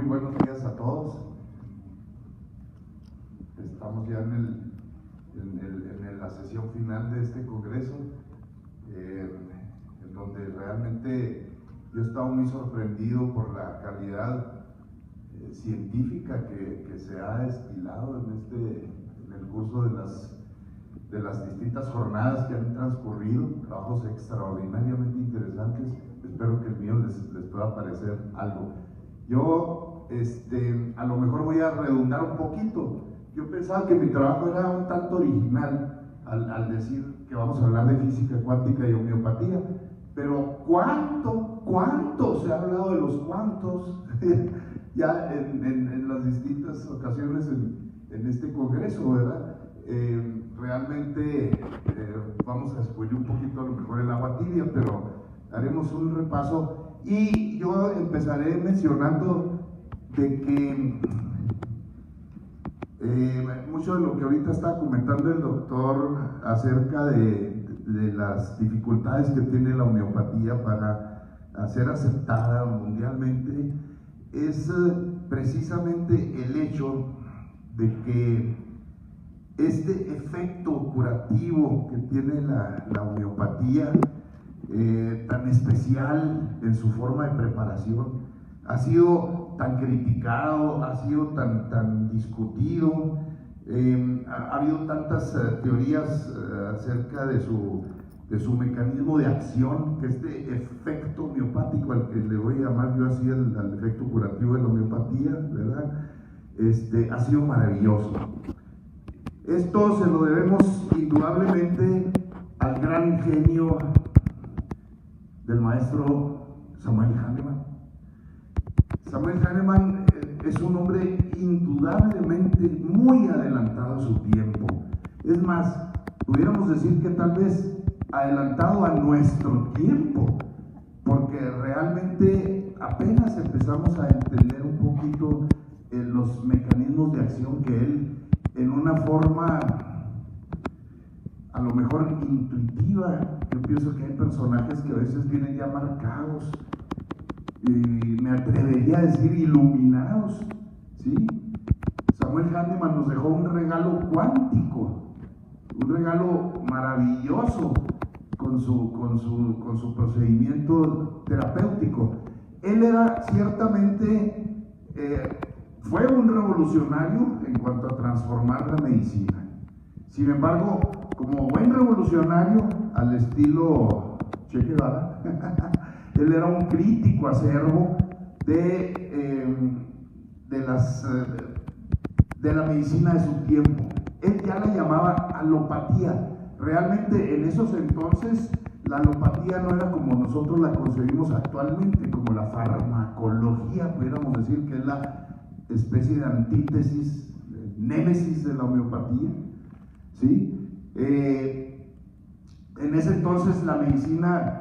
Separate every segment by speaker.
Speaker 1: Muy buenos días a todos. Estamos ya en la sesión final de este congreso, en donde realmente yo he estado muy sorprendido por la calidad científica que se ha destilado en el curso de las distintas jornadas que han transcurrido, trabajos extraordinariamente interesantes. Espero que el mío les pueda parecer algo. Yo a lo mejor voy a redundar un poquito. Yo pensaba que mi trabajo era un tanto original al decir que vamos a hablar de física cuántica y homeopatía, pero ¿cuánto se ha hablado de los cuantos ya en las distintas ocasiones en este congreso, ¿verdad? Realmente vamos a descubrir un poquito a lo mejor el agua tibia, pero haremos un repaso y yo empezaré mencionando de que mucho de lo que ahorita está comentando el doctor acerca de las dificultades que tiene la homeopatía para ser aceptada mundialmente es precisamente el hecho de que este efecto curativo que tiene la homeopatía, tan especial en su forma de preparación, ha sido tan criticado, ha sido tan discutido, ha habido tantas teorías acerca de su mecanismo de acción, que este efecto homeopático, al que le voy a llamar yo así al efecto curativo de la homeopatía, ¿verdad? Ha sido maravilloso. Esto se lo debemos indudablemente al gran genio del maestro Samuel Hahnemann. Samuel Hahnemann es un hombre indudablemente muy adelantado a su tiempo. Es más, pudiéramos decir que tal vez adelantado a nuestro tiempo, porque realmente apenas empezamos a entender un poquito los mecanismos de acción que él, en una forma a lo mejor intuitiva, yo pienso que hay personajes que a veces vienen ya marcados, y me atrevería a decir iluminados, ¿sí? Samuel Hahnemann nos dejó un regalo cuántico, un regalo maravilloso con su procedimiento terapéutico. Él era ciertamente, fue un revolucionario en cuanto a transformar la medicina. Sin embargo, como buen revolucionario al estilo Che Guevara, él era un crítico acerbo de la medicina de su tiempo. Él ya la llamaba alopatía. Realmente en esos entonces la alopatía no era como nosotros la concebimos actualmente, como la farmacología, pudiéramos decir que es la especie de antítesis, némesis de la homeopatía, ¿sí? En ese entonces la medicina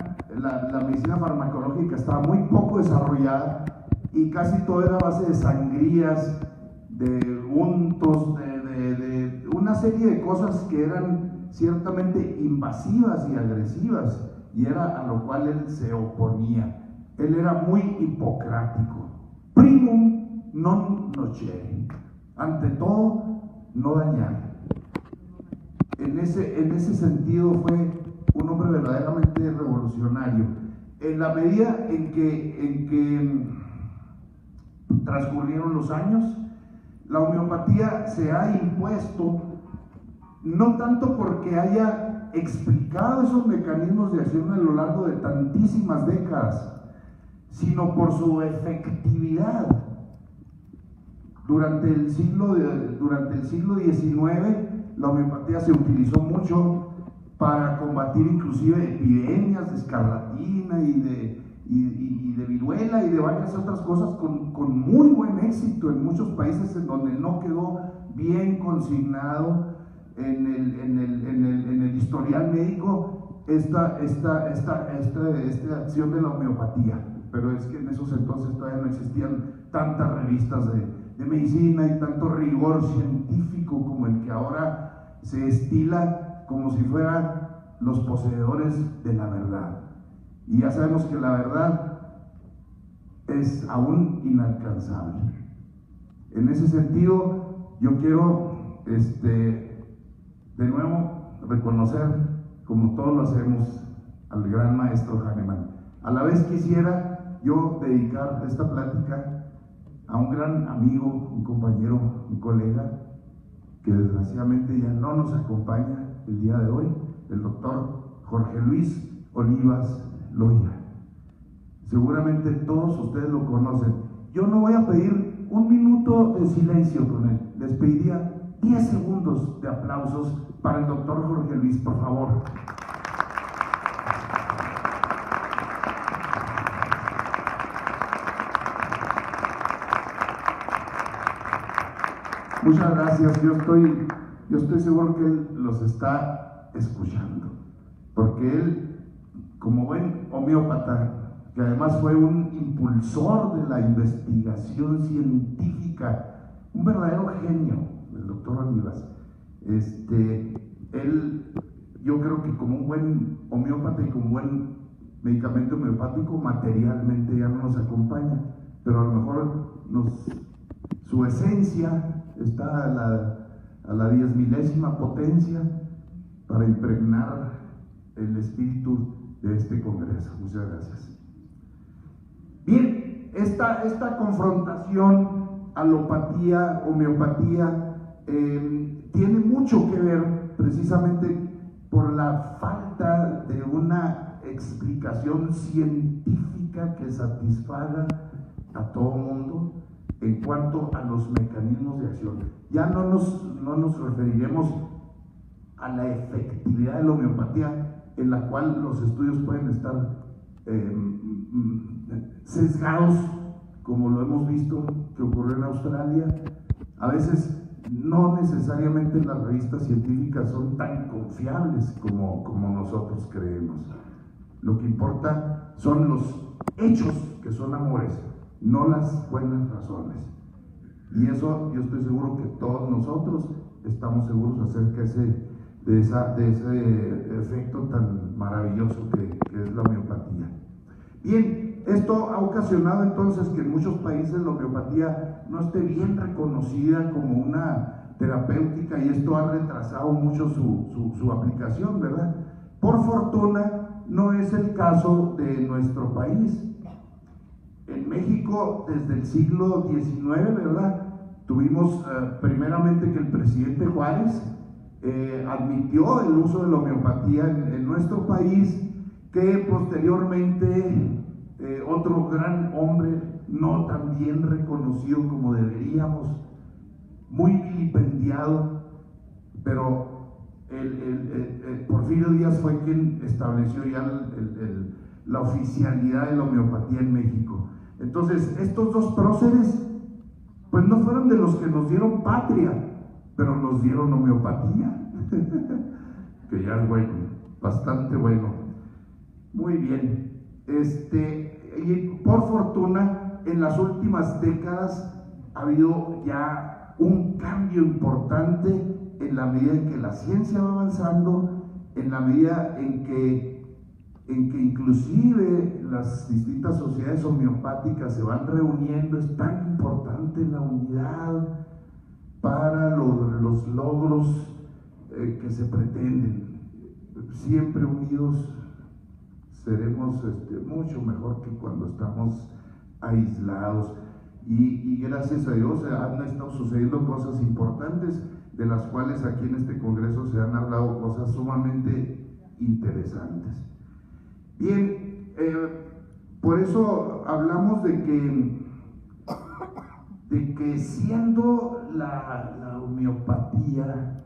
Speaker 1: farmacológica estaba muy poco desarrollada y casi todo era a base de sangrías, de untos, de una serie de cosas que eran ciertamente invasivas y agresivas, y era a lo cual él se oponía. Él era muy hipocrático. Primum non nocere. Ante todo, no dañar. En ese sentido fue un hombre verdaderamente revolucionario. En la medida en que transcurrieron los años, la homeopatía se ha impuesto, no tanto porque haya explicado esos mecanismos de acción a lo largo de tantísimas décadas, sino por su efectividad. Durante el siglo XIX, la homeopatía se utilizó mucho para combatir inclusive epidemias de escarlatina y de viruela y de varias otras cosas con muy buen éxito en muchos países en donde no quedó bien consignado en el historial médico esta acción de la homeopatía. Pero es que en esos entonces todavía no existían tantas revistas de medicina y tanto rigor científico como el que ahora se estila como si fueran los poseedores de la verdad. Y ya sabemos que la verdad es aún inalcanzable. En ese sentido, yo quiero de nuevo reconocer, como todos lo hacemos, al gran maestro Hahnemann. A la vez quisiera yo dedicar esta plática a un gran amigo, un compañero, un colega, que desgraciadamente ya no nos acompaña el día de hoy, el doctor Jorge Luis Olivas Loya. Seguramente todos ustedes lo conocen. Yo no voy a pedir un minuto de silencio con él, les pediría 10 segundos de aplausos para el doctor Jorge Luis, por favor. Muchas gracias. Yo estoy seguro que él los está escuchando, porque él, como buen homeópata, que además fue un impulsor de la investigación científica, un verdadero genio, el doctor Olivas, él, yo creo que como un buen homeópata y como buen medicamento homeopático, materialmente ya no nos acompaña, pero a lo mejor su esencia está a la 10.000ª potencia para impregnar el espíritu de este congreso. Muchas gracias. Bien, esta confrontación alopatía, homeopatía, tiene mucho que ver precisamente por la falta de una explicación científica que satisfaga a todo mundo en cuanto a los mecanismos de acción. Ya no nos referiremos a la efectividad de la homeopatía, en la cual los estudios pueden estar sesgados, como lo hemos visto que ocurrió en Australia. A veces no necesariamente las revistas científicas son tan confiables como nosotros creemos. Lo que importa son los hechos, que son amores, no las buenas razones. Y eso yo estoy seguro que todos nosotros estamos seguros acerca de ese efecto tan maravilloso que es la homeopatía. Bien, esto ha ocasionado entonces que en muchos países la homeopatía no esté bien reconocida como una terapéutica, y esto ha retrasado mucho su aplicación, ¿verdad? Por fortuna no es el caso de nuestro país. En México, desde el siglo XIX, ¿verdad? Tuvimos primeramente que el presidente Juárez admitió el uso de la homeopatía en nuestro país, que posteriormente otro gran hombre, no tan bien reconocido como deberíamos, muy vilipendiado, pero Porfirio Díaz fue quien estableció ya la oficialidad de la homeopatía en México. Entonces, estos dos próceres, pues no fueron de los que nos dieron patria, pero nos dieron homeopatía, que ya es bueno, bastante bueno. Muy bien. Y por fortuna, en las últimas décadas ha habido ya un cambio importante en la medida en que la ciencia va avanzando, en la medida en que inclusive las distintas sociedades homeopáticas se van reuniendo. Es tan importante la unidad para los logros que se pretenden. Siempre unidos seremos mucho mejor que cuando estamos aislados, y gracias a Dios han estado sucediendo cosas importantes, de las cuales aquí en este congreso se han hablado cosas sumamente interesantes. Bien, por eso hablamos de que siendo la homeopatía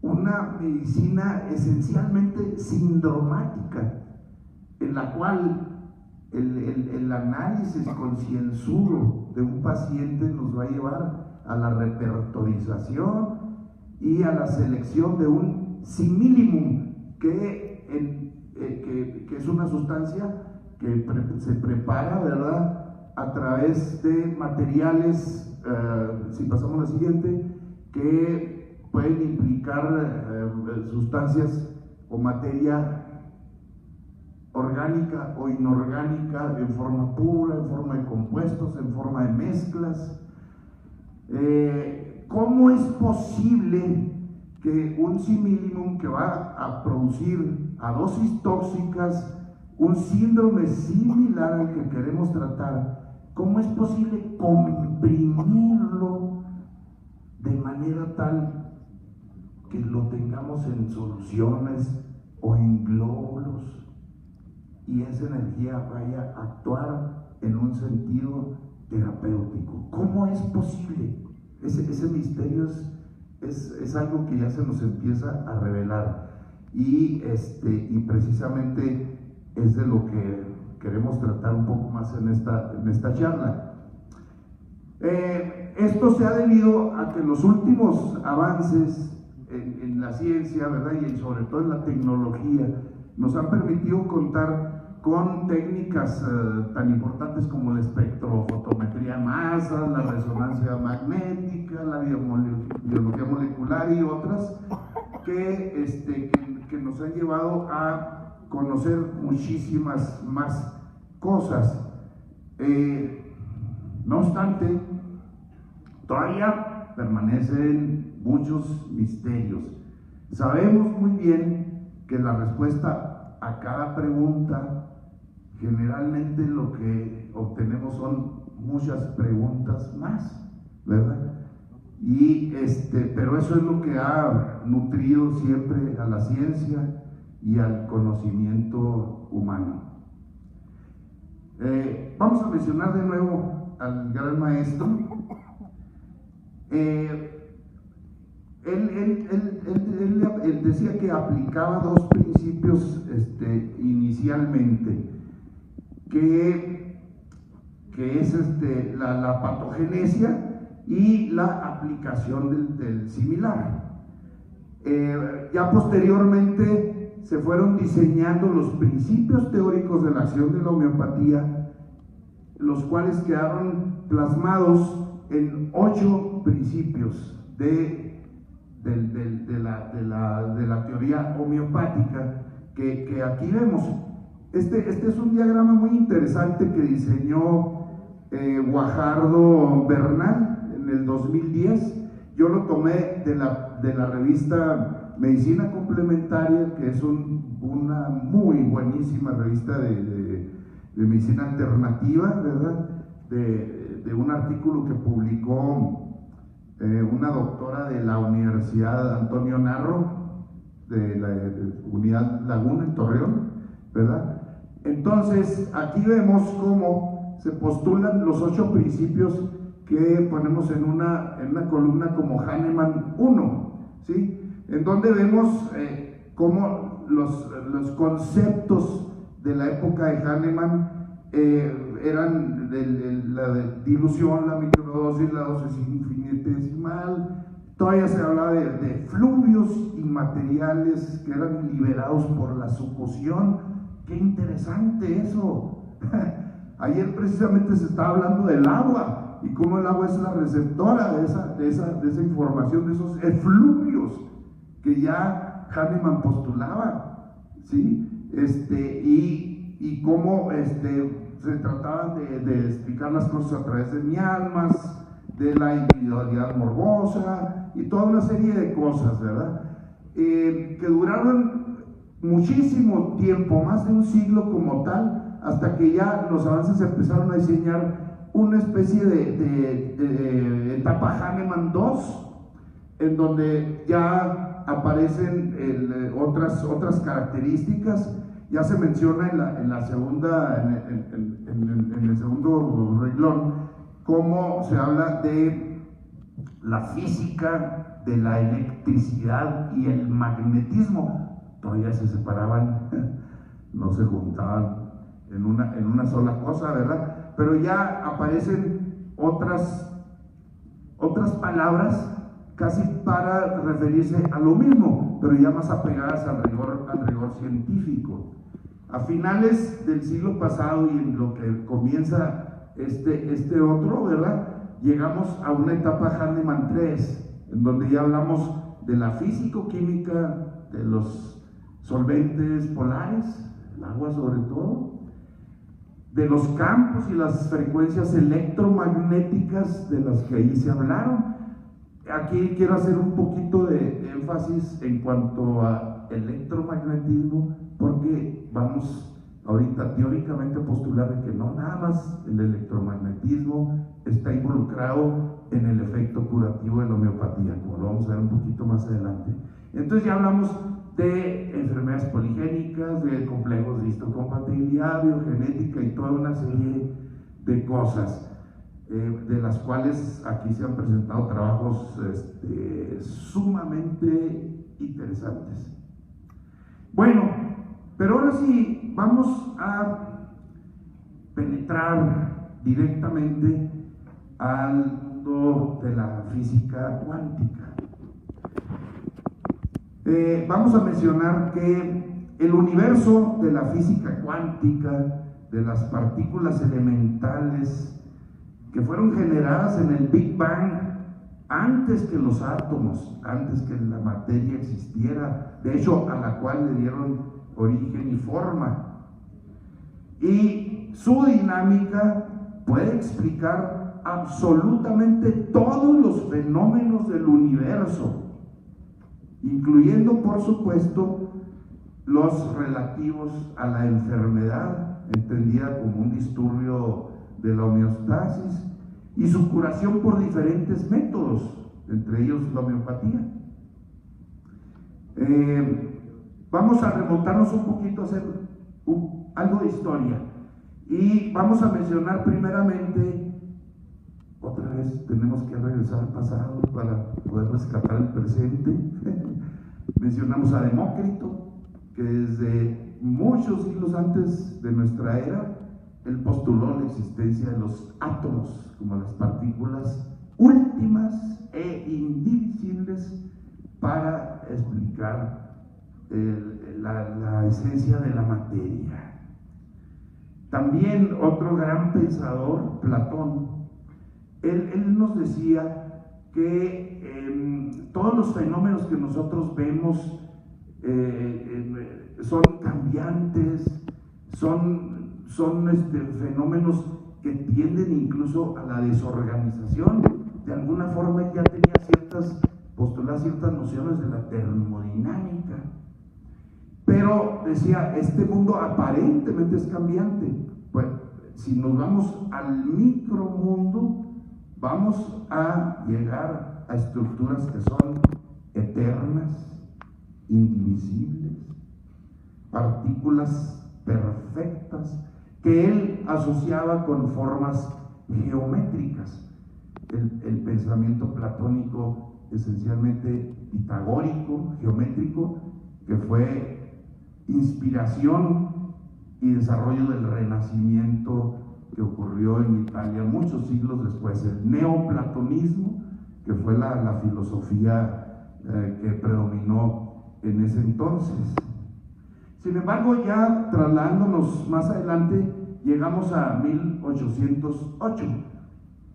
Speaker 1: una medicina esencialmente sindromática, en la cual el análisis concienzudo de un paciente nos va a llevar a la repertorización y a la selección de un similimum, que es una sustancia que se prepara, ¿verdad?, a través de materiales, si pasamos a la siguiente, que pueden implicar sustancias o materia orgánica o inorgánica, en forma pura, en forma de compuestos, en forma de mezclas. ¿Cómo es posible que un similimum que va a producir a dosis tóxicas un síndrome similar al que queremos tratar, cómo es posible comprimirlo de manera tal que lo tengamos en soluciones o en glóbulos y esa energía vaya a actuar en un sentido terapéutico? ¿Cómo es posible? Ese misterio es algo que ya se nos empieza a revelar y precisamente es de lo que queremos tratar un poco más en esta charla. Esto se ha debido a que los últimos avances en la ciencia, ¿verdad? Y sobre todo en la tecnología nos han permitido contar con técnicas tan importantes como la espectrofotometría de masas, la resonancia magnética, la biología molecular y otras que nos han llevado a conocer muchísimas más cosas. No obstante, todavía permanecen muchos misterios. Sabemos muy bien que la respuesta a cada pregunta, generalmente lo que obtenemos son muchas preguntas más, ¿verdad? Pero eso es lo que ha nutrido siempre a la ciencia y al conocimiento humano. Vamos a mencionar de nuevo al gran maestro. Él decía que aplicaba dos principios inicialmente, que es la patogenesia y la aplicación del similar. Ya posteriormente se fueron diseñando los principios teóricos de la acción de la homeopatía, los cuales quedaron plasmados en 8 principios de la teoría homeopática que aquí vemos. Este es un diagrama muy interesante que diseñó Guajardo Bernal en el 2010. Yo lo tomé de la revista Medicina Complementaria, que es una muy buenísima revista de medicina alternativa, ¿verdad? De un artículo que publicó una doctora de la Universidad Antonio Narro, de la Unidad Laguna en Torreón, ¿verdad? Entonces, aquí vemos cómo se postulan los 8 principios que ponemos en una columna como Hahnemann 1, ¿sí? En donde vemos cómo los conceptos de la época de Hahnemann eran la dilución, la microdosis, la dosis infinitesimal. Todavía se hablaba de fluvios inmateriales que eran liberados por la succión. ¡Qué interesante eso! Ayer precisamente se estaba hablando del agua y cómo el agua es la receptora de esa información, de esos efluvios que ya Hahnemann postulaba, ¿sí? Y cómo se trataban de explicar las cosas a través de miasmas, de la individualidad morbosa y toda una serie de cosas, ¿verdad? Que duraron muchísimo tiempo, más de un siglo como tal, hasta que ya los avances empezaron a diseñar una especie de etapa Hahnemann 2, en donde ya aparecen otras características. Ya se menciona en el segundo renglón cómo se habla de la física, de la electricidad y el magnetismo. Todavía se separaban, no se juntaban en una sola cosa, ¿verdad? Pero ya aparecen otras palabras casi para referirse a lo mismo, pero ya más apegadas al rigor científico. A finales del siglo pasado y en lo que comienza este otro, ¿verdad? Llegamos a una etapa Hahnemann 3, en donde ya hablamos de la físico-química, de los solventes polares, el agua sobre todo, de los campos y las frecuencias electromagnéticas de las que ahí se hablaron. Aquí quiero hacer un poquito de énfasis en cuanto a electromagnetismo, porque vamos ahorita teóricamente a postular de que no nada más el electromagnetismo está involucrado en el efecto curativo de la homeopatía, como lo vamos a ver un poquito más adelante. Entonces ya hablamos de enfermedades poligénicas, de complejos de histocompatibilidad, biogenética y toda una serie de cosas, de las cuales aquí se han presentado trabajos sumamente interesantes. Bueno, pero ahora sí vamos a penetrar directamente al mundo de la física cuántica. Vamos a mencionar que el universo de la física cuántica, de las partículas elementales que fueron generadas en el Big Bang antes que los átomos, antes que la materia existiera, de hecho a la cual le dieron origen y forma, y su dinámica puede explicar absolutamente todos los fenómenos del universo, incluyendo por supuesto los relativos a la enfermedad, entendida como un disturbio de la homeostasis, y su curación por diferentes métodos, entre ellos la homeopatía. Vamos a remontarnos un poquito a hacer algo de historia, y vamos a mencionar primeramente, otra vez tenemos que regresar al pasado para poder rescatar el presente. Mencionamos a Demócrito, que desde muchos siglos antes de nuestra era él postuló la existencia de los átomos como las partículas últimas e indivisibles para explicar la esencia de la materia. También otro gran pensador, Platón, él nos decía que todos los fenómenos que nosotros vemos son cambiantes, son fenómenos que tienden incluso a la desorganización. De alguna forma ya tenía postulaba ciertas nociones de la termodinámica, pero decía, este mundo aparentemente es cambiante. Pues si nos vamos al micromundo, vamos a llegar a estructuras que son eternas, indivisibles, partículas perfectas, que él asociaba con formas geométricas. El pensamiento platónico esencialmente pitagórico, geométrico, que fue inspiración y desarrollo del Renacimiento que ocurrió en Italia muchos siglos después, el neoplatonismo, que fue la filosofía que predominó en ese entonces. Sin embargo, ya trasladándonos más adelante, llegamos a 1808.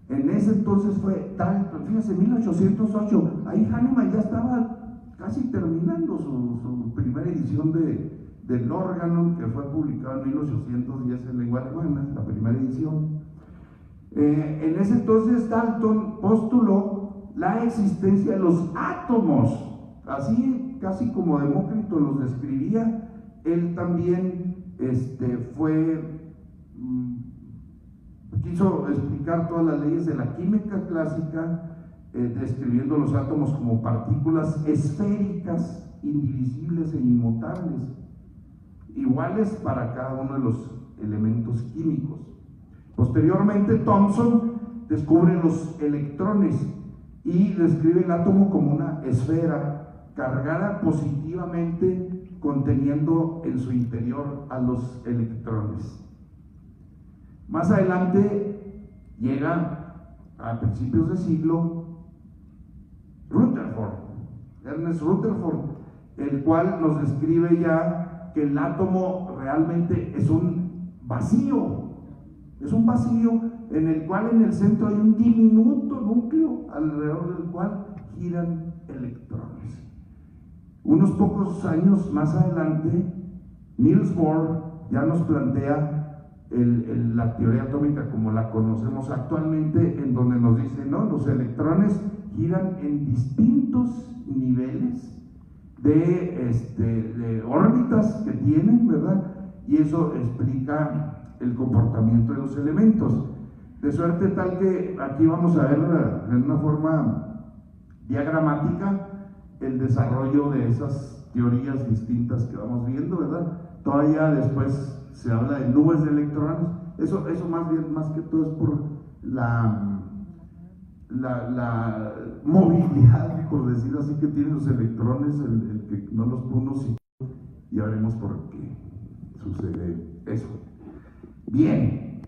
Speaker 1: En ese entonces fue Dalton, fíjense, 1808, ahí Hahnemann ya estaba casi terminando su primera edición del órgano, que fue publicado en 1810 en lengua alemana, la primera edición. En ese entonces Dalton postuló la existencia de los átomos, así casi como Demócrito los describía. Él también quiso explicar todas las leyes de la química clásica, describiendo los átomos como partículas esféricas, indivisibles e inmutables, iguales para cada uno de los elementos químicos. Posteriormente, Thomson descubre los electrones y describe el átomo como una esfera cargada positivamente, conteniendo en su interior a los electrones. Más adelante llega a principios de siglo Ernest Rutherford, el cual nos describe ya que el átomo realmente es un vacío en el cual en el centro hay un diminuto núcleo alrededor del cual giran electrones. Unos pocos años más adelante, Niels Bohr ya nos plantea la teoría atómica como la conocemos actualmente, en donde nos dice, no, los electrones giran en distintos niveles de órbitas que tienen, ¿verdad? Y eso explica el comportamiento de los elementos. De suerte tal que aquí vamos a ver en una forma diagramática el desarrollo de esas teorías distintas que vamos viendo, ¿verdad? Todavía después se habla de nubes de electrones. Eso más bien, más que todo, es por la movilidad, por decirlo así, que tienen los electrones, el que no los unos, y ya veremos por qué sucede eso. Bien,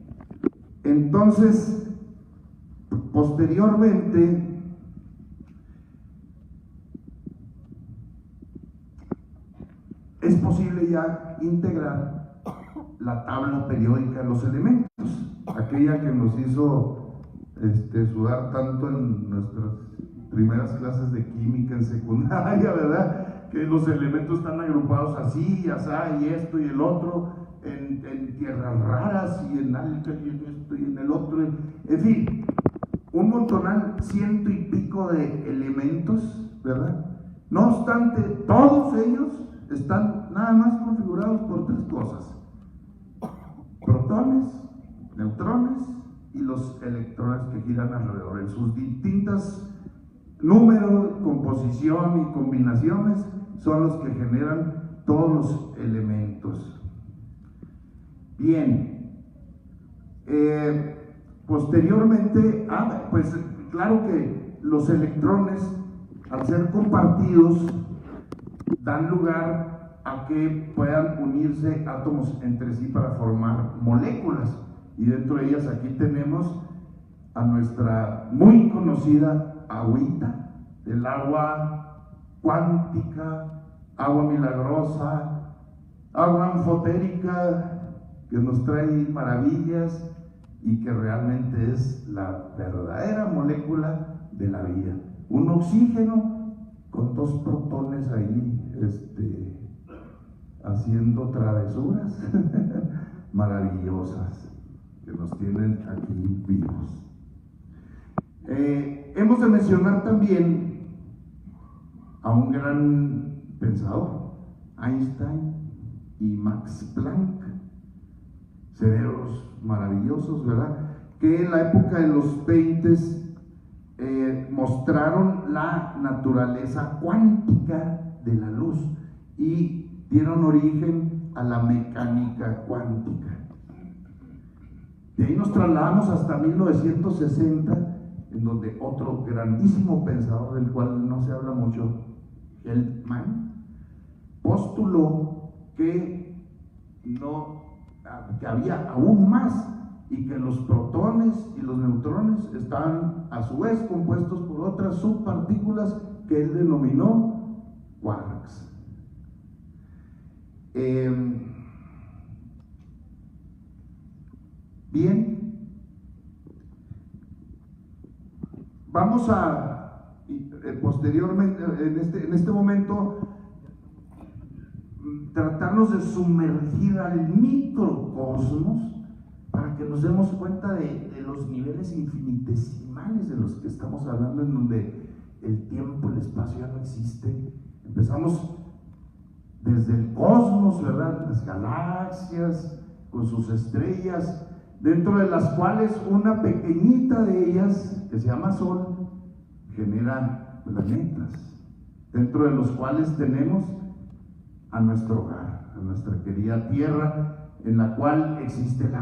Speaker 1: entonces, posteriormente, es posible ya integrar la tabla periódica de los elementos, aquella que nos hizo sudar tanto en nuestras primeras clases de química en secundaria, ¿verdad? Que los elementos están agrupados así, y asá, y esto y el otro, en tierras raras, y en alta, y en esto y en el otro, en fin, un montonal, 100 y pico de elementos, ¿verdad? No obstante, todos ellos están nada más configurados por tres cosas: protones, neutrones y los electrones que giran alrededor. En sus distintos números, composición y combinaciones son los que generan todos los elementos. Bien, posteriormente, pues claro que los electrones, al ser compartidos, dan lugar a que puedan unirse átomos entre sí para formar moléculas, y dentro de ellas aquí tenemos a nuestra muy conocida agüita, el agua cuántica, agua milagrosa, agua anfotérica, que nos trae maravillas y que realmente es la verdadera molécula de la vida. Un oxígeno con dos protones ahí haciendo travesuras maravillosas que nos tienen aquí vivos. Hemos de mencionar también a un gran pensador, Einstein y Max Planck, cerebros maravillosos, ¿verdad? Que en la época de los 20 mostraron la naturaleza cuántica de la luz y dieron origen a la mecánica cuántica. De ahí nos trasladamos hasta 1960, en donde otro grandísimo pensador, del cual no se habla mucho, Feldman, postuló que había aún más, y que los protones y los neutrones estaban a su vez compuestos por otras subpartículas que él denominó quarks. Bien, vamos a posteriormente, en este momento, tratarnos de sumergir al microcosmos para que nos demos cuenta de los niveles infinitesimales de los que estamos hablando, en donde el tiempo, el espacio ya no existe. Empezamos desde el cosmos, ¿verdad? Las galaxias con sus estrellas, dentro de las cuales una pequeñita de ellas, que se llama Sol, genera planetas, dentro de los cuales tenemos a nuestro hogar, a nuestra querida Tierra, en la cual existe la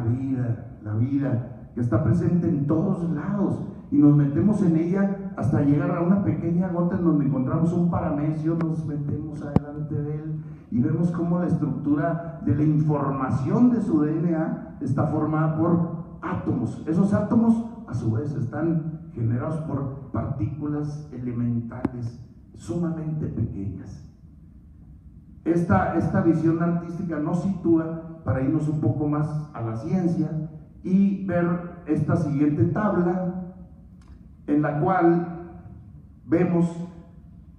Speaker 1: vida que está presente en todos lados, y nos metemos en ella hasta llegar a una pequeña gota en donde encontramos un paramecio, nos metemos adelante de él y vemos cómo la estructura de la información de su DNA está formada por átomos. Esos átomos a su vez están generados por partículas elementales sumamente pequeñas. Esta visión artística nos sitúa para irnos un poco más a la ciencia y ver esta siguiente tabla, en la cual vemos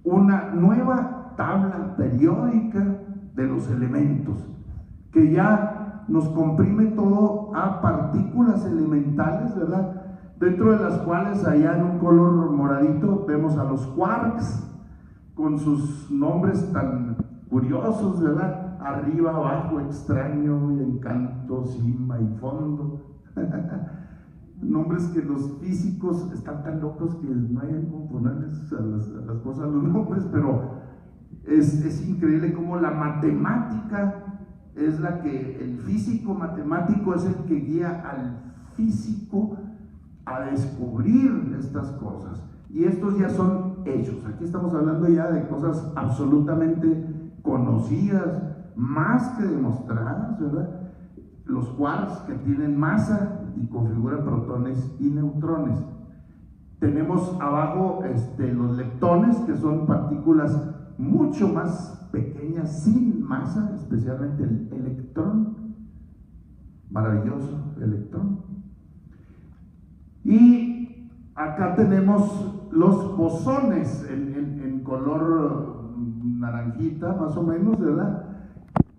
Speaker 1: una nueva tabla periódica de los elementos, que ya nos comprime todo a partículas elementales, ¿verdad? Dentro de las cuales allá en un color moradito vemos a los quarks con sus nombres tan curiosos, ¿verdad? Arriba, abajo, extraño, encanto, cima y fondo. Nombres que los físicos están tan locos que no hay cómo ponerles a las cosas los nombres, pero es increíble cómo la matemática es la que, el físico matemático es el que guía al físico a descubrir estas cosas. Y estos ya son hechos. Aquí estamos hablando ya de cosas absolutamente conocidas, más que demostradas, ¿verdad? Los quarks que tienen masa y configuran protones y neutrones. Tenemos abajo los leptones, que son partículas mucho más pequeñas, sin masa, especialmente el electrón. Maravilloso electrón. Y acá tenemos los bosones en color naranjita, más o menos, ¿verdad?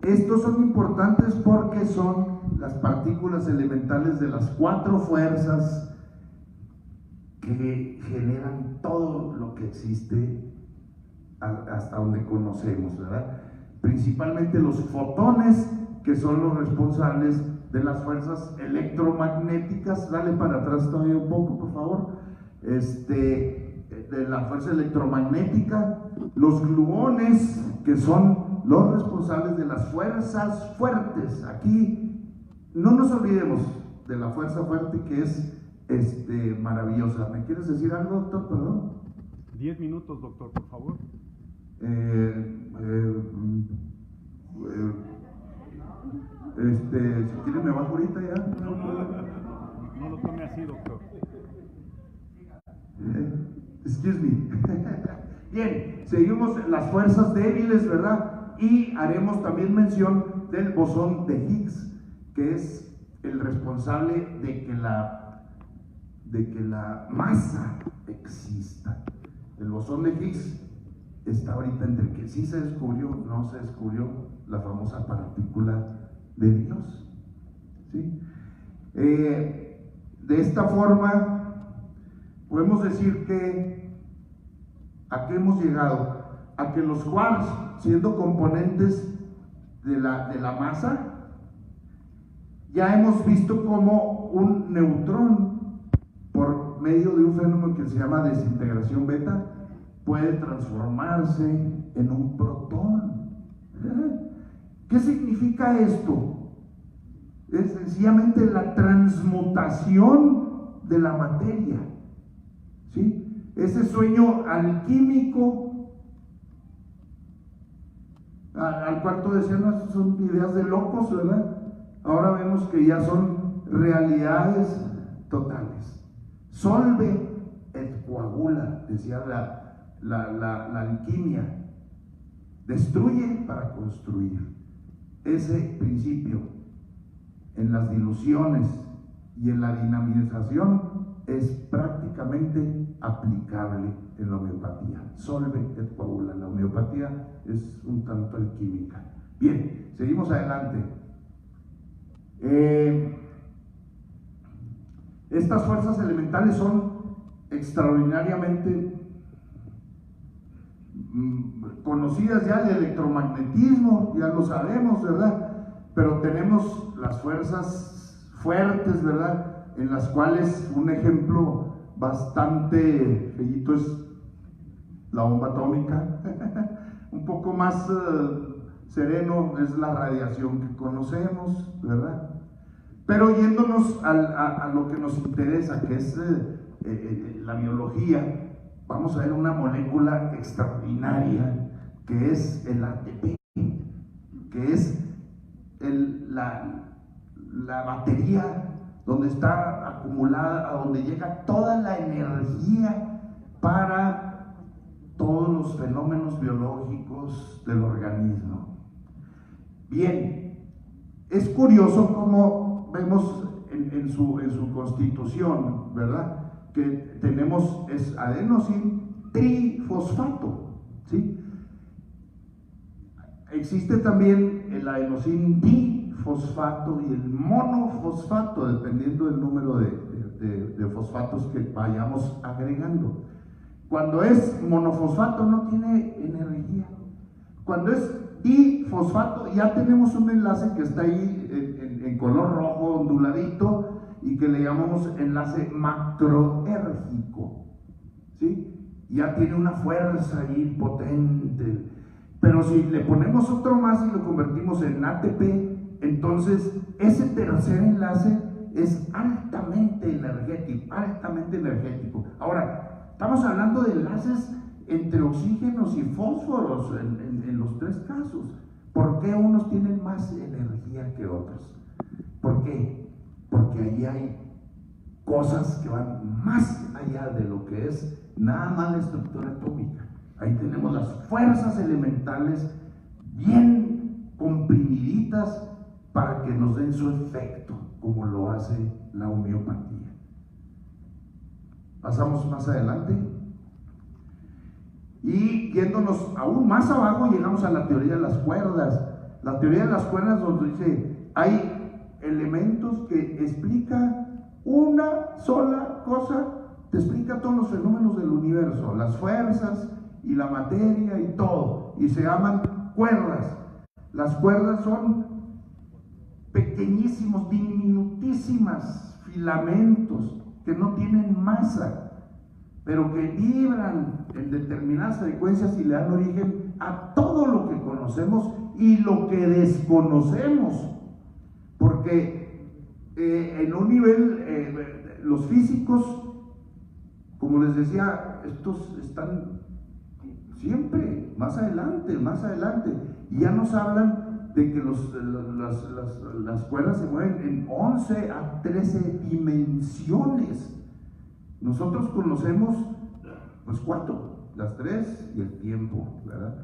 Speaker 1: Estos son importantes porque son las partículas elementales de las 4 fuerzas que generan todo lo que existe hasta donde conocemos, ¿verdad? Principalmente los fotones, que son los responsables de las fuerzas electromagnéticas. Dale para atrás todavía un poco, por favor. De la fuerza electromagnética, los gluones, que son los responsables de las fuerzas fuertes. Aquí no nos olvidemos de la fuerza fuerte, que es maravillosa. ¿Me quieres decir algo, doctor? Perdón.
Speaker 2: 10 minutos, doctor, por favor.
Speaker 1: Si quieres me bajo ahorita ya.
Speaker 2: No lo tome así, doctor.
Speaker 1: Excuse me. Bien, seguimos las fuerzas débiles, ¿verdad? Y haremos también mención del bosón de Higgs, que es el responsable de que la masa exista. El bosón de Higgs está ahorita entre que sí se descubrió, no se descubrió, la famosa partícula de Dios, ¿sí? De esta forma podemos decir que ¿a qué hemos llegado? A que los quarks, siendo componentes de la masa, ya hemos visto como un neutrón, por medio de un fenómeno que se llama desintegración beta, puede transformarse en un protón. ¿Qué significa esto? Es sencillamente la transmutación de la materia, ¿sí? Ese sueño alquímico al cuarto decían, no, son ideas de locos, ¿verdad? Ahora vemos que ya son realidades totales. Solve et coagula, decía la alquimia. Destruye para construir. Ese principio en las diluciones y en la dinamización es prácticamente aplicable en la homeopatía. Solve et coagula. La homeopatía es un tanto alquímica. Bien, seguimos adelante. Estas fuerzas elementales son extraordinariamente conocidas ya, el electromagnetismo, ya lo sabemos, ¿verdad? Pero tenemos las fuerzas fuertes, ¿verdad? En las cuales un ejemplo bastante feíto es la bomba atómica. Un poco más sereno es la radiación que conocemos, ¿verdad? Pero yéndonos a lo que nos interesa, que es la biología, vamos a ver una molécula extraordinaria que es el ATP, que es la batería donde está acumulada, a donde llega toda la energía para todos los fenómenos biológicos del organismo. Bien, es curioso cómo vemos en su constitución, ¿verdad? Que tenemos es adenosin trifosfato, ¿sí? Existe también el adenosin difosfato y el monofosfato, dependiendo del número de fosfatos que vayamos agregando. Cuando es monofosfato no tiene energía. Cuando es difosfato ya tenemos un enlace que está ahí en color rojo onduladito y que le llamamos enlace macroérgico, ¿sí? Ya tiene una fuerza ahí potente. Pero si le ponemos otro más y lo convertimos en ATP, entonces ese tercer enlace es altamente energético. Ahora, estamos hablando de enlaces entre oxígenos y fósforos en los tres casos. ¿Por qué unos tienen más energía que otros? ¿Por qué? Porque ahí hay cosas que van más allá de lo que es nada más la estructura atómica. Ahí tenemos las fuerzas elementales bien comprimiditas para que nos den su efecto, como lo hace la homeopatía. Pasamos más adelante. Y yéndonos aún más abajo, llegamos a la teoría de las cuerdas. La teoría de las cuerdas nos dice, hay elementos que explican una sola cosa, te explica todos los fenómenos del universo, las fuerzas y la materia y todo, y se llaman cuerdas. Las cuerdas son pequeñísimos, diminutísimas filamentos que no tienen masa, pero que vibran en determinadas frecuencias y le dan origen a todo lo que conocemos y lo que desconocemos, porque en un nivel, los físicos, como les decía, estos están siempre más adelante, y ya nos hablan de que las cuerdas se mueven en 11 a 13 dimensiones. Nosotros conocemos pues 4, las 3 y el tiempo, ¿verdad?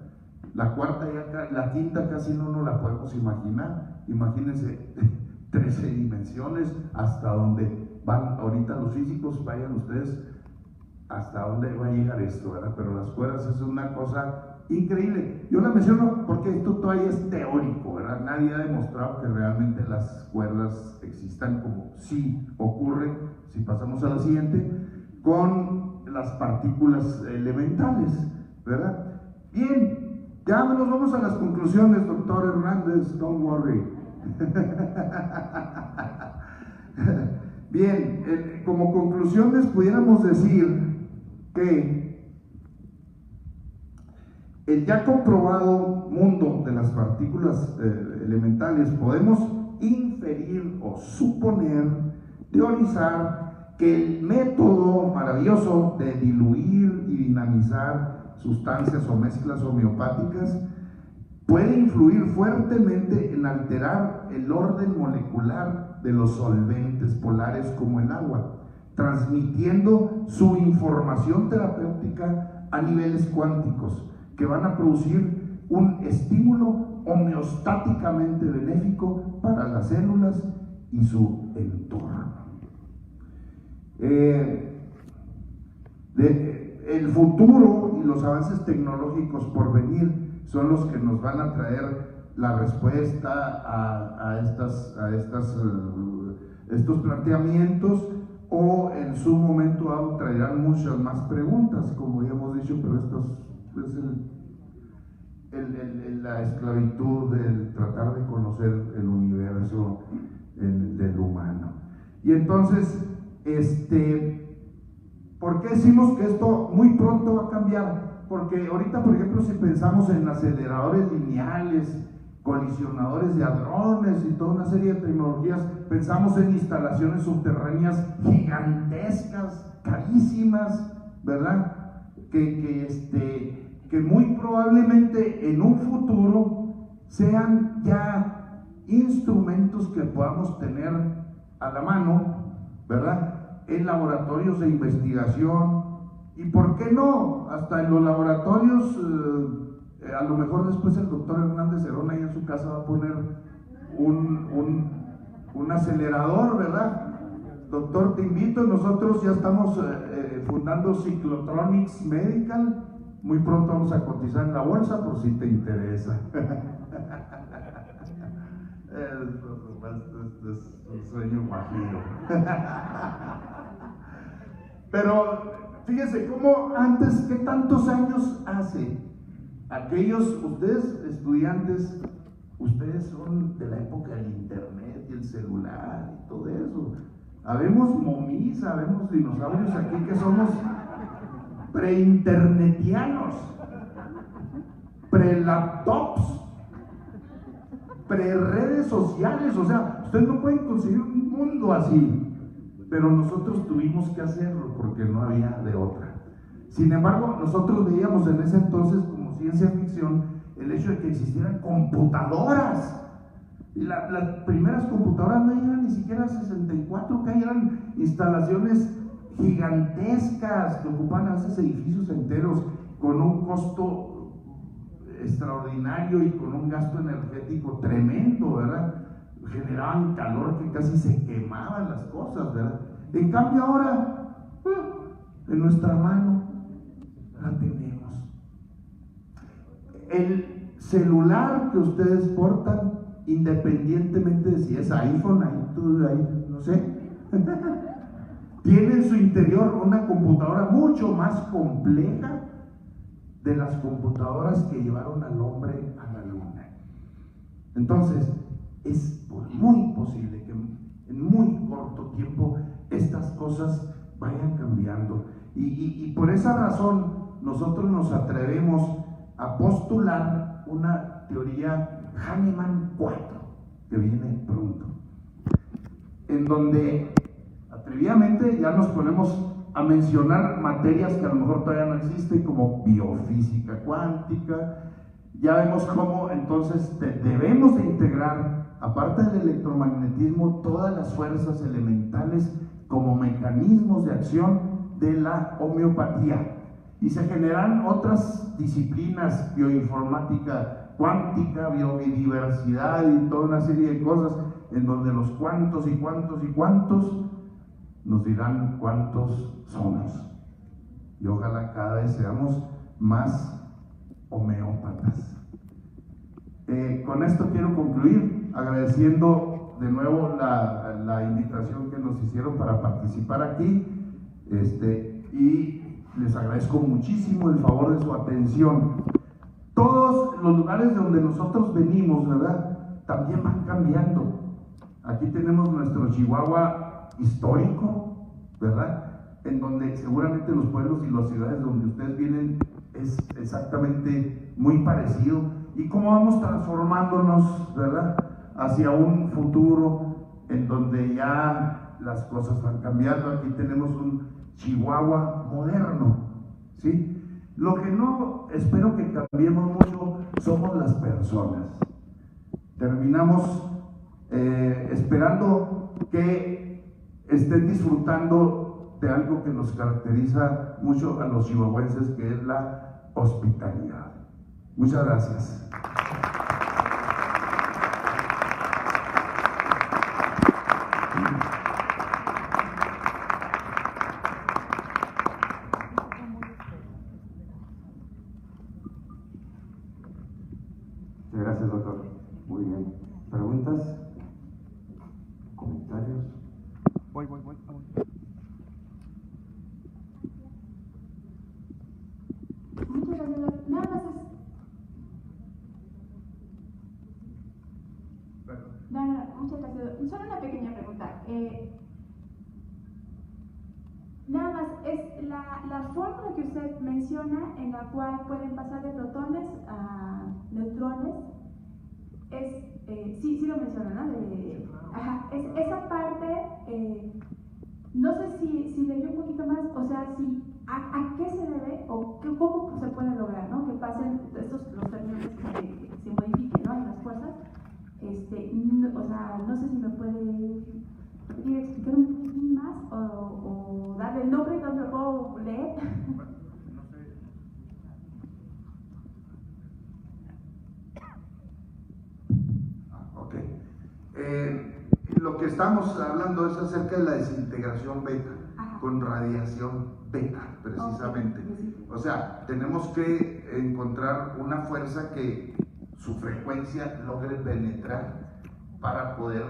Speaker 1: La cuarta, la quinta casi no nos la podemos imaginar. Imagínense 13 dimensiones, hasta donde van ahorita los físicos, vayan ustedes hasta dónde va a llegar esto, ¿verdad? Pero las cuerdas es una cosa increíble. Yo la menciono porque esto todavía es teórico, ¿verdad? Nadie ha demostrado que realmente las cuerdas existan, como sí ocurre, si pasamos a la siguiente, con las partículas elementales, ¿verdad? Bien, ya nos vamos a las conclusiones, doctor Hernández, don't worry. Bien, como conclusiones pudiéramos decir que el ya comprobado mundo de las partículas elementales podemos inferir o suponer, teorizar que el método maravilloso de diluir y dinamizar sustancias o mezclas homeopáticas puede influir fuertemente en alterar el orden molecular de los solventes polares como el agua, transmitiendo su información terapéutica a niveles cuánticos que van a producir un estímulo homeostáticamente benéfico para las células y su entorno. El futuro y los avances tecnológicos por venir son los que nos van a traer la respuesta a estos planteamientos, o en su momento dado traerán muchas más preguntas, como ya hemos dicho, pero esto es la esclavitud del tratar de conocer el universo del humano. Y entonces, ¿por qué decimos que esto muy pronto va a cambiar? Porque ahorita, por ejemplo, si pensamos en aceleradores lineales, colisionadores de hadrones y toda una serie de tecnologías, pensamos en instalaciones subterráneas gigantescas, carísimas, ¿verdad? Que muy probablemente en un futuro sean ya instrumentos que podamos tener a la mano, ¿verdad? En laboratorios de investigación, y por qué no, hasta en los laboratorios, a lo mejor después el doctor Hernández Herón ahí en su casa va a poner un acelerador, ¿verdad? Doctor, te invito, nosotros ya estamos fundando Cyclotronics Medical, muy pronto vamos a cotizar en la bolsa por si te interesa. Es un sueño guajiro. Pero fíjese cómo antes, ¿qué tantos años hace? Aquellos, ustedes estudiantes, ustedes son de la época del internet y el celular y todo eso. Habemos momis, habemos dinosaurios aquí que somos pre-internetianos, pre-laptops, pre-redes sociales. O sea, ustedes no pueden conseguir un mundo así, pero nosotros tuvimos que hacerlo porque no había de otra. Sin embargo, nosotros veíamos en ese entonces como ciencia ficción el hecho de que existieran computadoras. Y las primeras computadoras no llegan ni siquiera a 64K, eran instalaciones gigantescas que ocupaban a veces edificios enteros con un costo extraordinario y con un gasto energético tremendo, ¿verdad? Generaban calor que casi se quemaban las cosas, ¿verdad? En cambio ahora, en nuestra mano la tenemos. El celular que ustedes portan, independientemente de si es iPhone, ahí, no sé, tiene en su interior una computadora mucho más compleja de las computadoras que llevaron al hombre a la luna. Entonces, es muy posible que en muy corto tiempo estas cosas vayan cambiando. Y por esa razón nosotros nos atrevemos a postular una teoría Hahnemann 4, que viene pronto, en donde atrevidamente ya nos ponemos a mencionar materias que a lo mejor todavía no existen, como biofísica cuántica. Ya vemos cómo entonces debemos de integrar, aparte del electromagnetismo, todas las fuerzas elementales como mecanismos de acción de la homeopatía. Y se generan otras disciplinas, bioinformática cuántica, biodiversidad y toda una serie de cosas, en donde los cuantos y cuantos y cuantos nos dirán cuántos somos. Y ojalá cada vez seamos más homeópatas. Con esto quiero concluir agradeciendo de nuevo la invitación que nos hicieron para participar aquí, y les agradezco muchísimo el favor de su atención. Todos los lugares de donde nosotros venimos, ¿verdad?, también van cambiando. Aquí tenemos nuestro Chihuahua histórico, ¿verdad?, en donde seguramente los pueblos y las ciudades donde ustedes vienen es exactamente muy parecido. Y cómo vamos transformándonos, ¿verdad?, hacia un futuro en donde ya las cosas van cambiando. Aquí tenemos un Chihuahua moderno, ¿sí? Lo que no espero que cambiemos mucho somos las personas. Terminamos esperando que estén disfrutando de algo que nos caracteriza mucho a los chihuahuenses, que es la hospitalidad. Muchas gracias.
Speaker 3: Gracias, doctor. Muy bien. ¿Preguntas? ¿Comentarios?
Speaker 2: Voy.
Speaker 4: Muchas gracias. Nada más es. Muchas gracias. Solo una pequeña pregunta. Nada más, es la fórmula que usted menciona en la cual pueden pasar de protones a neutrones, sí lo menciona, ¿no? Esa parte, no sé si leyó un poquito más, o sea, a qué se debe o cómo se puede lograr, ¿no? Que pasen los términos que se modifiquen, ¿no? En las fuerzas, o sea, no sé si me puede explicar un poquito más o darle el nombre donde lo puedo leer.
Speaker 1: Ok. Lo que estamos hablando es acerca de la desintegración beta.
Speaker 4: Ajá.
Speaker 1: Con radiación beta, precisamente.
Speaker 4: Okay.
Speaker 1: O sea, tenemos que encontrar una fuerza que su frecuencia logre penetrar para poder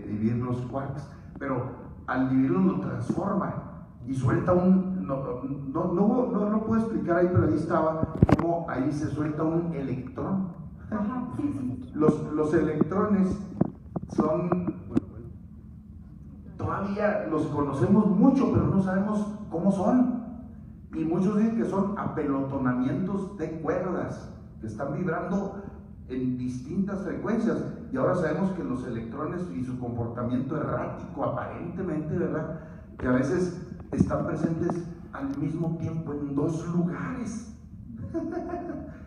Speaker 1: dividir los quarks, pero al dividirlo lo transforma y suelta no lo puedo explicar ahí, pero ahí estaba, como ahí se suelta un electrón.
Speaker 4: Ajá, sí.
Speaker 1: Los electrones todavía los conocemos mucho, pero no sabemos cómo son. Y muchos dicen que son apelotonamientos de cuerdas que están vibrando en distintas frecuencias. Y ahora sabemos que los electrones y su comportamiento errático, aparentemente, ¿verdad?, que a veces están presentes al mismo tiempo en dos lugares.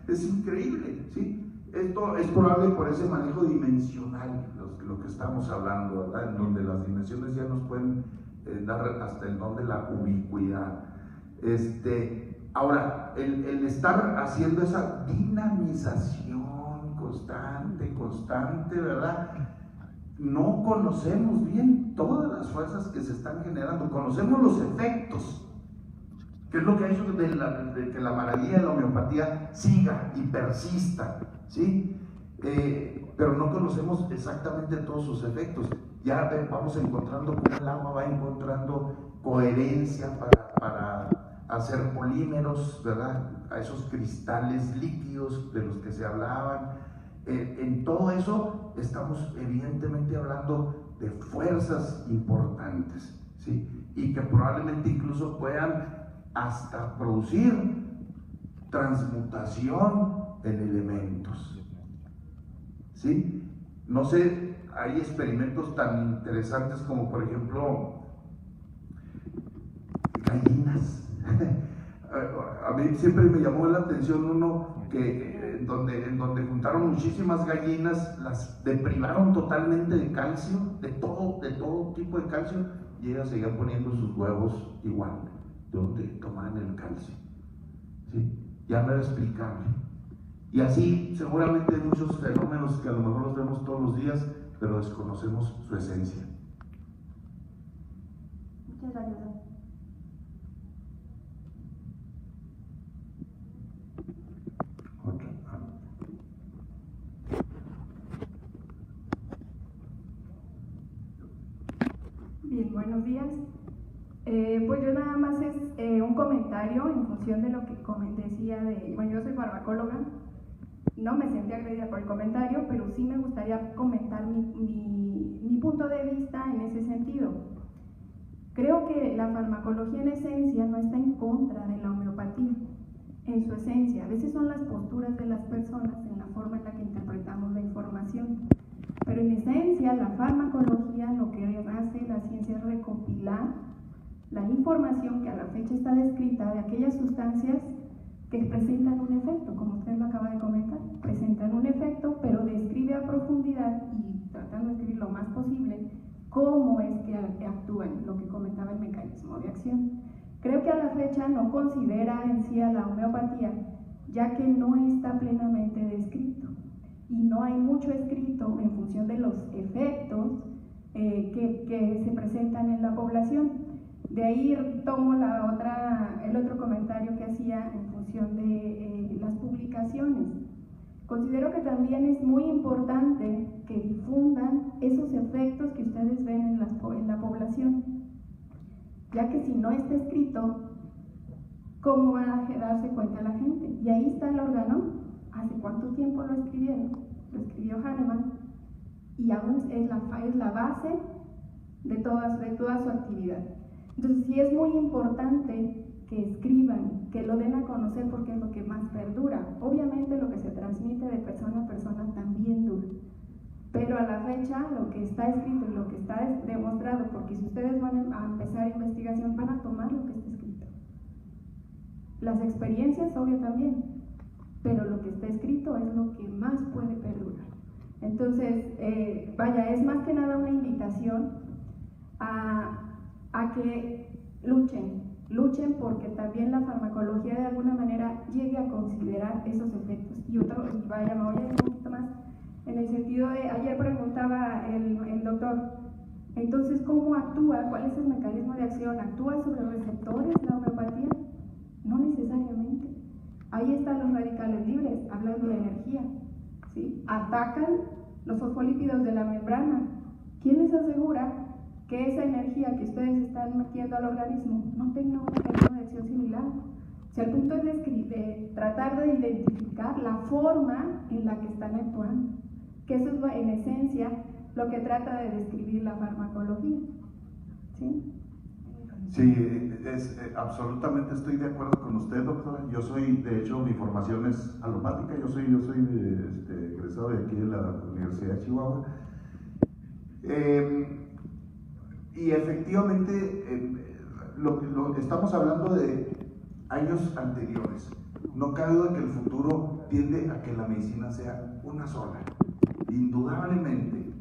Speaker 1: Es increíble, ¿sí? Esto es probable por ese manejo dimensional, lo que estamos hablando, ¿verdad?, en donde las dimensiones ya nos pueden dar hasta el don de la ubicuidad. Ahora, el estar haciendo esa dinamización constante, ¿verdad? No conocemos bien todas las fuerzas que se están generando, conocemos los efectos, que es lo que ha hecho de que la maravilla de la homeopatía siga y persista, ¿sí? Pero no conocemos exactamente todos sus efectos. Ya vamos encontrando cómo el agua va encontrando coherencia para hacer polímeros, ¿verdad?, a esos cristales líquidos de los que se hablaban. En todo eso estamos evidentemente hablando de fuerzas importantes, ¿sí?, y que probablemente incluso puedan hasta producir transmutación en elementos, ¿sí? No sé, hay experimentos tan interesantes como, por ejemplo, gallinas. A mí siempre me llamó la atención uno que en donde juntaron muchísimas gallinas, las deprivaron totalmente de calcio, de todo tipo de calcio, y ellas seguían poniendo sus huevos igual, de donde tomaban el calcio, ¿sí? Ya no era explicable. Y así seguramente hay muchos fenómenos que a lo mejor los vemos todos los días, pero desconocemos su esencia.
Speaker 4: Muchas gracias. Bien, buenos días. Pues yo nada más es un comentario en función de lo que decía bueno, yo soy farmacóloga, no me sentí agredida por el comentario, pero sí me gustaría comentar mi punto de vista en ese sentido. Creo que la farmacología en esencia no está en contra de la homeopatía, en su esencia. A veces son las posturas de las personas en la forma en la que interpretamos la información. Pero en esencia, la farmacología lo que hace la ciencia es recopilar la información que a la fecha está descrita de aquellas sustancias que presentan un efecto, como usted lo acaba de comentar, presentan un efecto, pero describe a profundidad y tratando de escribir lo más posible cómo es que actúan, lo que comentaba el mecanismo de acción. Creo que a la fecha no considera en sí a la homeopatía, ya que no está plenamente descrito. Y no hay mucho escrito en función de los efectos que se presentan en la población. De ahí tomo el otro comentario que hacía en función de las publicaciones. Considero que también es muy importante que difundan esos efectos que ustedes ven en la población, ya que si no está escrito, ¿cómo va a darse cuenta la gente? Y ahí está el órgano. ¿Hace cuánto tiempo lo escribieron? Lo escribió Hahnemann y aún es la base de toda su actividad. Entonces sí es muy importante que escriban, que lo den a conocer porque es lo que más perdura. Obviamente lo que se transmite de persona a persona también dura, pero a la fecha lo que está escrito y lo que está demostrado, porque si ustedes van a empezar investigación van a tomar lo que está escrito. Las experiencias obvio también, pero lo que está escrito es lo que más puede perdurar. Entonces, es más que nada una invitación a que luchen porque también la farmacología de alguna manera llegue a considerar esos efectos. Me voy a ir un poquito más en el sentido de, ayer preguntaba el doctor, entonces, ¿cómo actúa? ¿Cuál es el mecanismo de acción? ¿Actúa sobre receptores la homeopatía? No necesariamente. Ahí están los radicales libres, hablando de energía, ¿sí? Atacan los fosfolípidos de la membrana. ¿Quién les asegura que esa energía que ustedes están metiendo al organismo no tenga una cadena de acción similar? O sea, el punto es de tratar de identificar la forma en la que están actuando, que eso es en esencia lo que trata de describir la farmacología. ¿Sí?
Speaker 1: Sí, absolutamente estoy de acuerdo con usted, doctora. Yo soy, de hecho, mi formación es alopática. Yo soy egresado de aquí de la Universidad de Chihuahua. Y efectivamente, estamos hablando de años anteriores. No cabe duda que el futuro tiende a que la medicina sea una sola. Indudablemente,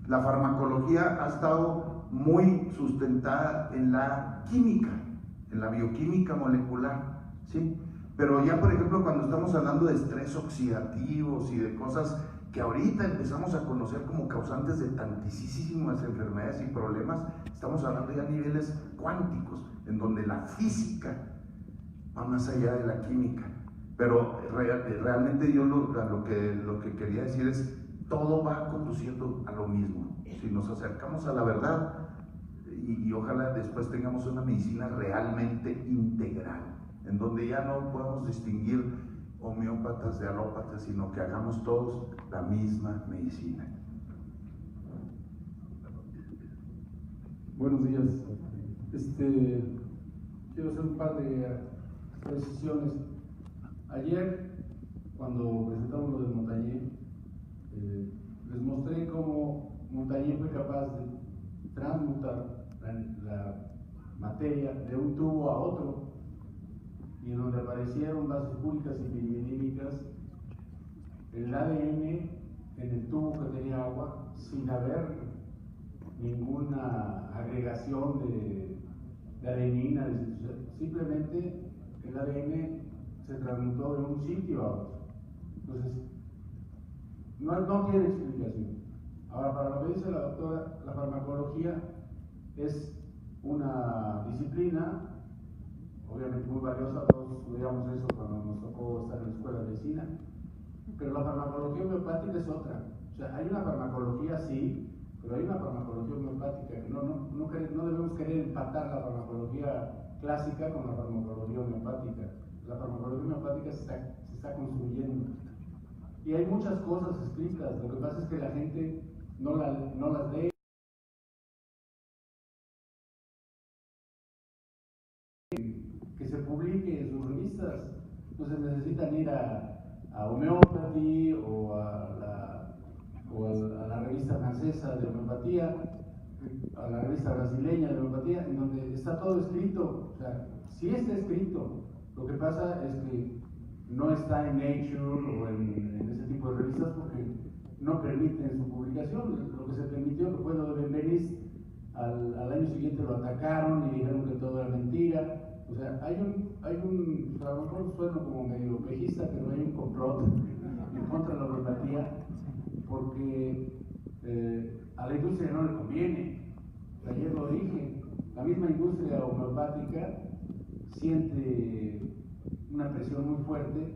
Speaker 1: la farmacología ha estado muy sustentada en la química, en la bioquímica molecular, ¿sí? Pero ya, por ejemplo, cuando estamos hablando de estrés oxidativos y de cosas que ahorita empezamos a conocer como causantes de tantísimas enfermedades y problemas, estamos hablando ya a niveles cuánticos, en donde la física va más allá de la química. Pero realmente yo lo que quería decir es, todo va conduciendo a lo mismo. Si nos acercamos a la verdad, y ojalá después tengamos una medicina realmente integral, en donde ya no podamos distinguir homeópatas de alópatas, sino que hagamos todos la misma medicina.
Speaker 5: Buenos días. Quiero hacer un par de precisiones. Ayer, cuando presentamos lo de Montagnier, les mostré cómo Montagnier fue capaz de transmutar la materia de un tubo a otro, y en donde aparecieron bases púricas y pirimidínicas, el ADN en el tubo que tenía agua, sin haber ninguna agregación de adenina, simplemente el ADN se transmutó de un sitio a otro. Entonces, no tiene explicación. Ahora, para lo que dice la doctora, la farmacología es una disciplina obviamente muy valiosa. Todos estudiamos eso cuando nos tocó estar en la escuela de medicina, pero la farmacología homeopática es otra. O sea, hay una farmacología, sí, pero hay una farmacología homeopática que no debemos querer empatar la farmacología clásica con la farmacología homeopática. La farmacología homeopática se está construyendo, y hay muchas cosas escritas. Lo que pasa es que la gente no las lee, que se publique en sus revistas. Entonces necesitan ir a Homeopathy o a la revista francesa de homeopatía, a la revista brasileña de homeopatía, en donde está todo escrito. O sea, sí está escrito. Lo que pasa es que no está en Nature o en ese tipo de revistas porque no permiten su publicación. Lo que se permitió que fue lo de Benveniste. Al año siguiente lo atacaron y dijeron que todo era mentira. O sea, a lo mejor suena como medio pejista, pero hay un complot en contra de la homeopatía, porque a la industria no le conviene. Ayer lo dije, la misma industria homeopática siente una presión muy fuerte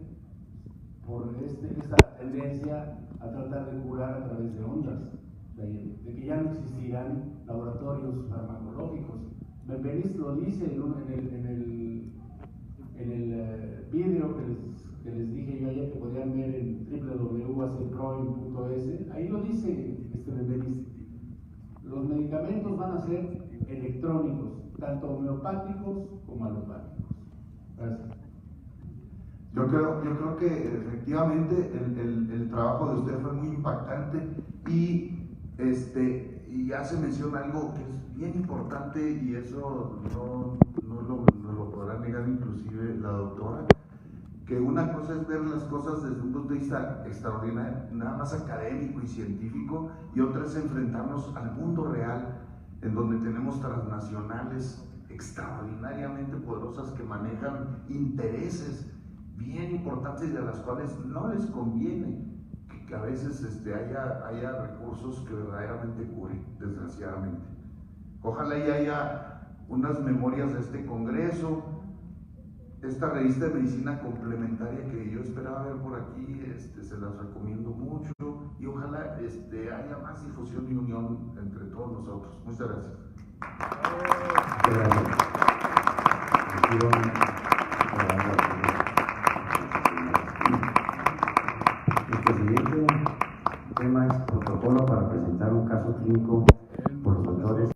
Speaker 5: por esta tendencia a tratar de curar a través de ondas, de que ya no existirán laboratorios farmacológicos. Benveniste lo dice en el video que les dije yo ayer, que podían ver en www.acproin.es. Ahí lo dice Benveniste. Los medicamentos van a ser electrónicos, tanto homeopáticos como alopáticos. Gracias.
Speaker 1: Yo creo que efectivamente el trabajo de usted fue muy impactante, y ya se menciona algo que es bien importante, y eso no lo podrá negar inclusive la doctora, que una cosa es ver las cosas desde un punto de vista extraordinario, nada más académico y científico, y otra es enfrentarnos al mundo real, en donde tenemos transnacionales extraordinariamente poderosas que manejan intereses bien importantes y a las cuales no les conviene que a veces haya recursos que verdaderamente curen, desgraciadamente. Ojalá y haya unas memorias de este congreso, esta revista de medicina complementaria que yo esperaba ver por aquí, se las recomiendo mucho, y ojalá haya más difusión y unión entre todos nosotros. Muchas gracias.
Speaker 3: Gracias. Nuestro siguiente tema es protocolo para presentar un caso clínico por los doctores